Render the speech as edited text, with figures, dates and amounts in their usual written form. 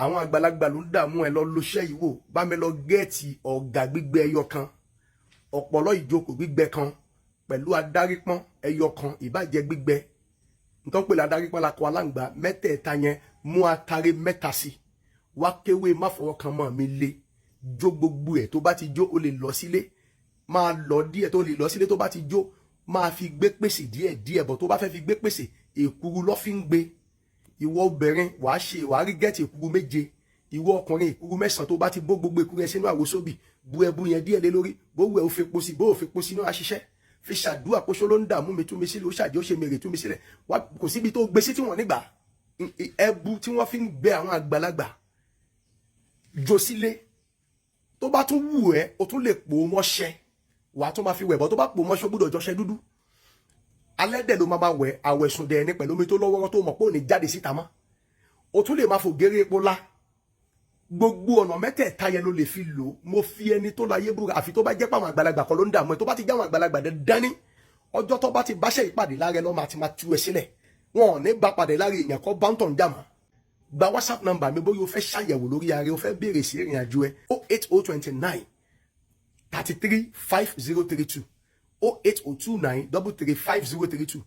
àwọn àgbàlagbà ló ń dààmú ẹ lọ lóṣẹ́ yìí wò bá mi lọ gẹ́ẹ̀tì ọ̀gà gbígbẹ ẹyọ kan ọ̀pọ̀lọ́ ìjókòó gbígbẹ kan pẹ̀lú adárípọ́n ẹyọ kan ìbàjẹ́ gbígbẹ nítorí pé adárípọ́n la kọ aláǹgbá mẹ́tẹ̀ẹ̀ta yẹn mú atare mẹ́ta sí wá kéwé má fọwọ́ kan mọ́ mi lé jó gbogbo ẹ̀ tó bá ti jó o lè lọ sílé máa lọ díẹ̀ tó lè lọ sílé tó bá ti jó máa fi gbé pèsè díẹ̀ bọ̀ tó bá fẹ́ fi gbé pèsè èkuru lọ́ fi ń gbé ìwọ obìnrin wàá rí gẹ́ẹ̀tì èkuru 7 ìwọ ọkùnrin èkuru 9 tó bá ti bó gbogbo èkuru ẹ sínú àwòsóbì bu ẹbu yẹn díẹ̀ lé lórí bó wẹ̀ ó fi epo sí bó ò fi epo sínú àṣìṣẹ́ fi ṣàdúrà kóṣó ló ń dààmú mi tú mi sílẹ̀ ó ṣàjẹ́ ó ṣe mèrè tú mi sílẹ̀ kò síbi tó gbé sí tí wọ́n nígbà ẹbu tí wọ́n fi ń gbé àwọn àgbàlagbà jó sílé tó bá tún wù ẹ́ o tún lè pò mọ́ṣẹ́ wàá tún máa fi wẹ̀ bọ́ tó bá pò mọ́ṣẹ́ gbọ́dọ̀ jọṣẹ́ dúdú alẹ́ dẹ̀ ló máa wẹ̀ àwẹ̀sùn dẹ̀ ní pẹ̀lú omi tó lọ́wọ́rọ́ tó mọ̀ pé ò ní jáde síta mọ́ o tún lè máa fò géré epo lá gbogbo ọ̀nà mẹ́tẹ̀ẹ̀ta yẹn ló lè fi lò mo fi ẹni tó láyé búra àfi tó bá jẹ́ pé àwọn àgbàlagbà kan ló ń dààmú ẹ tó bá ti jẹ́ àwọn àgbàlagbà dání ọjọ́ tó bá ti báṣẹ́ ìpàdé lára ẹ lọ́mọ àti máa tú ẹ sílẹ̀ wọn ò ní bá pàdé lára èèyàn kan bá ń tàn jàmọ́ gba WhatsApp number mi bóyá o fẹ́ ṣàyẹ̀wò lórí ara o fẹ́ béèrè sí ìrìn àjò ẹ 08029 33 5032 08029 33 5032